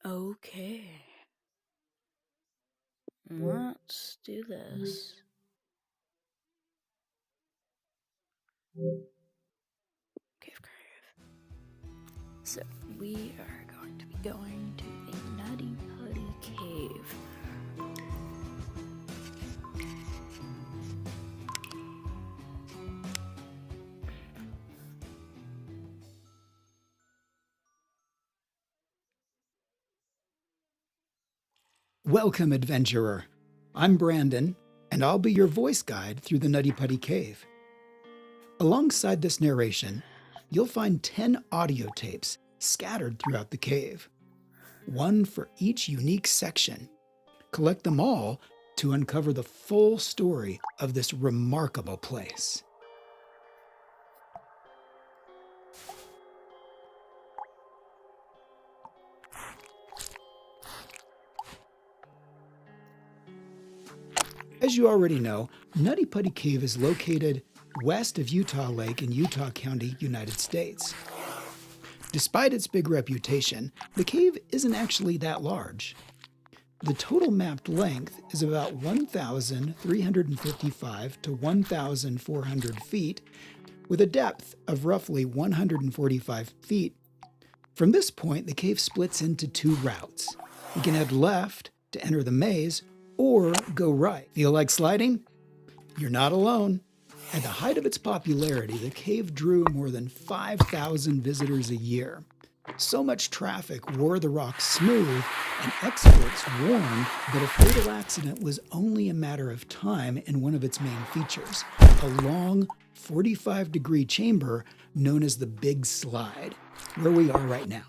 Okay. Let's do this. Cavecrave. So, we are going to be going to the Nutyputy Cave. Welcome, adventurer. I'm Brandon, and I'll be your voice guide through the Nutyputy Cave. Alongside this narration, you'll find 10 audio tapes scattered throughout the cave, one for each unique section. Collect them all to uncover the full story of this remarkable place. As you already know, Nutyputy Cave is located west of Utah Lake in Utah County, United States. Despite its big reputation, the cave isn't actually that large. The total mapped length is about 1,355 to 1,400 feet, with a depth of roughly 145 feet. From this point, the cave splits into two routes. You can head left to enter the maze, or go right. Feel like sliding? You're not alone. At the height of its popularity, the cave drew more than 5,000 visitors a year. So much traffic wore the rock smooth, and experts warned that a fatal accident was only a matter of time in one of its main features, a long 45-degree chamber known as the Big Slide, where we are right now.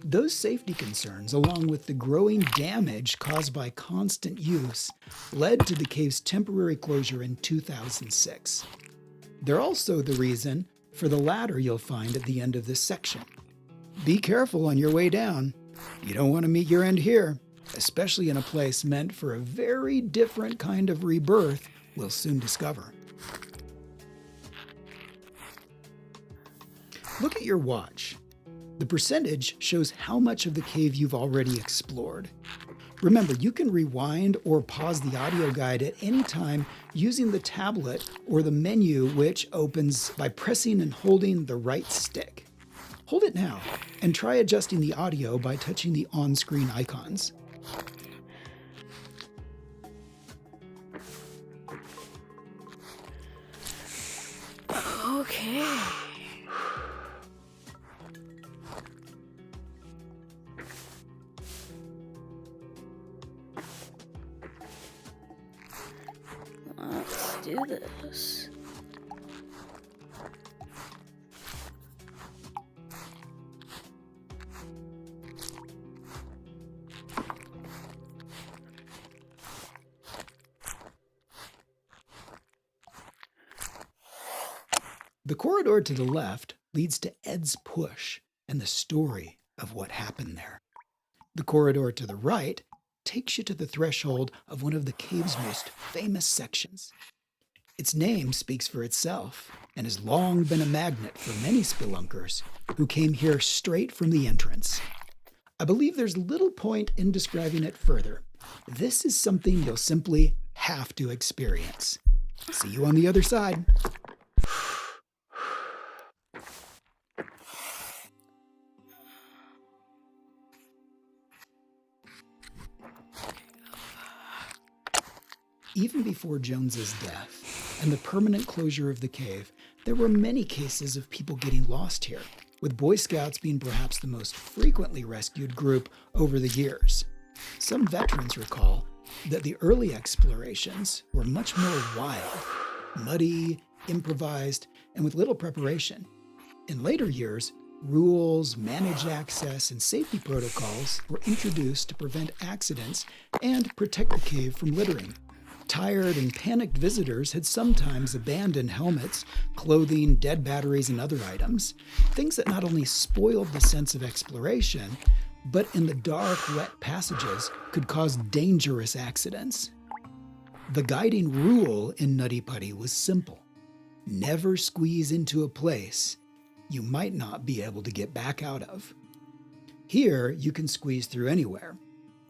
Those safety concerns, along with the growing damage caused by constant use, led to the cave's temporary closure in 2006. They're also the reason for the ladder you'll find at the end of this section. Be careful on your way down. You don't want to meet your end here, especially in a place meant for a very different kind of rebirth we'll soon discover. Look at your watch. The percentage shows how much of the cave you've already explored. Remember, you can rewind or pause the audio guide at any time using the tablet or the menu, which opens by pressing and holding the right stick. Hold it now and try adjusting the audio by touching the on-screen icons. Okay. Let's do this. The corridor to the left leads to Ed's Push and the story of what happened there. The corridor to the right takes you to the threshold of one of the cave's most famous sections. Its name speaks for itself and has long been a magnet for many spelunkers who came here straight from the entrance. I believe there's little point in describing it further. This is something you'll simply have to experience. See you on the other side. Even before Jones's death and the permanent closure of the cave, there were many cases of people getting lost here, with Boy Scouts being perhaps the most frequently rescued group over the years. Some veterans recall that the early explorations were much more wild, muddy, improvised, and with little preparation. In later years, rules, managed access, and safety protocols were introduced to prevent accidents and protect the cave from littering. Tired and panicked visitors had sometimes abandoned helmets, clothing, dead batteries, and other items, things that not only spoiled the sense of exploration, but in the dark, wet passages could cause dangerous accidents. The guiding rule in Nutyputy was simple: never squeeze into a place you might not be able to get back out of. Here, you can squeeze through anywhere.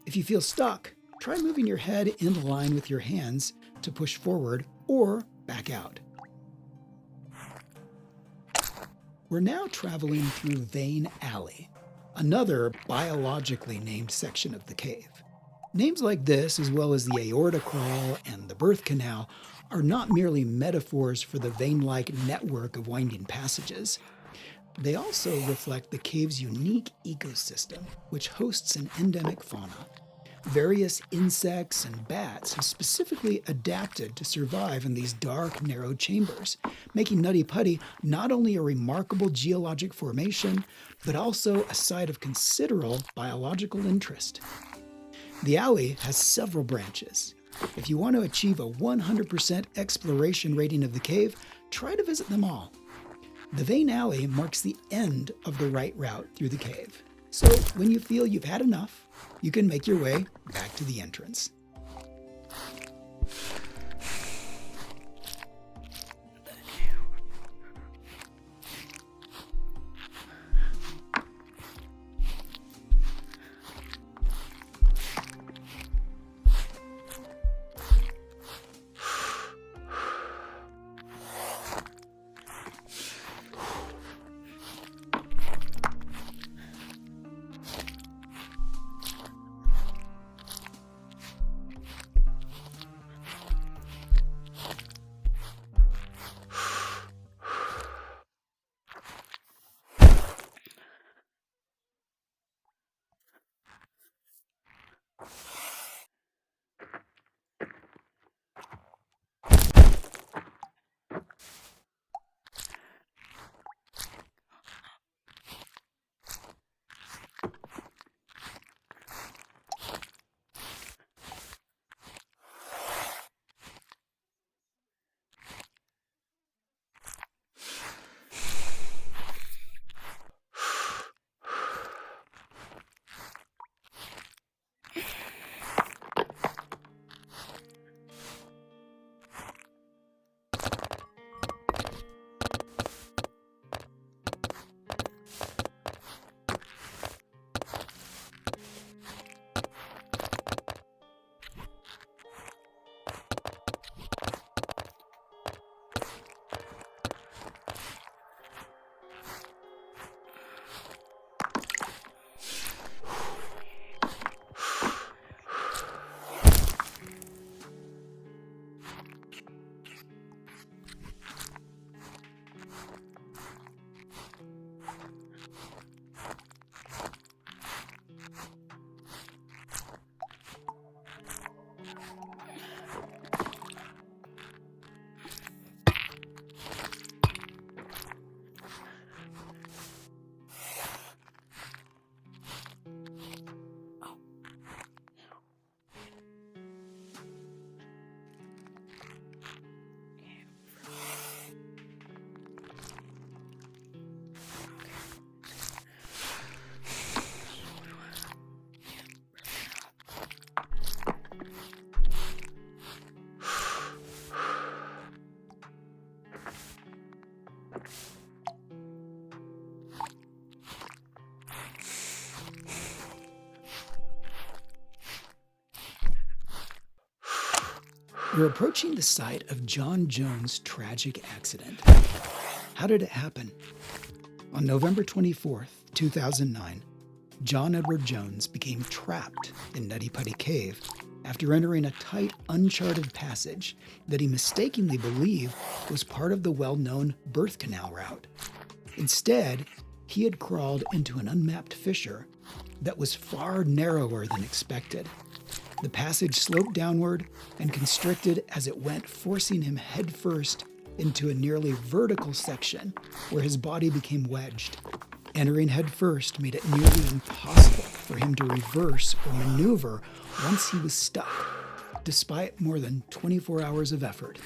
If you feel stuck, try moving your head in line with your hands to push forward or back out. We're now traveling through Vein Alley, another biologically named section of the cave. Names like this, as well as the aorta crawl and the birth canal, are not merely metaphors for the vein-like network of winding passages. They also reflect the cave's unique ecosystem, which hosts an endemic fauna. Various insects and bats have specifically adapted to survive in these dark, narrow chambers, making Nutyputy not only a remarkable geologic formation, but also a site of considerable biological interest. The alley has several branches. If you want to achieve a 100% exploration rating of the cave, try to visit them all. The Vein Alley marks the end of the right route through the cave. So when you feel you've had enough, you can make your way back to the entrance. We're approaching the site of John Jones' tragic accident. How did it happen? On November 24th, 2009, John Edward Jones became trapped in Nutyputy Cave after entering a tight, uncharted passage that he mistakenly believed was part of the well-known birth canal route. Instead, he had crawled into an unmapped fissure that was far narrower than expected. The passage sloped downward and constricted as it went, forcing him headfirst into a nearly vertical section where his body became wedged. Entering headfirst made it nearly impossible for him to reverse or maneuver once he was stuck. Despite more than 24 hours of effort,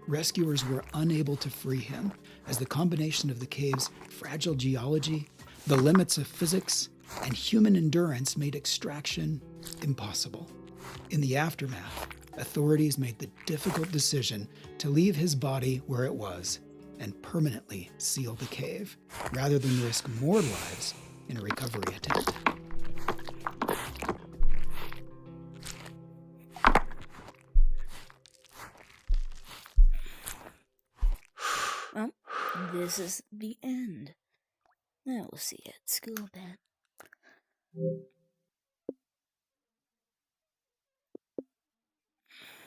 rescuers were unable to free him as the combination of the cave's fragile geology, the limits of physics, and human endurance made extraction impossible. In the aftermath, authorities made the difficult decision to leave his body where it was and permanently seal the cave, rather than risk more lives in a recovery attempt. this is the end. I will see you at school then.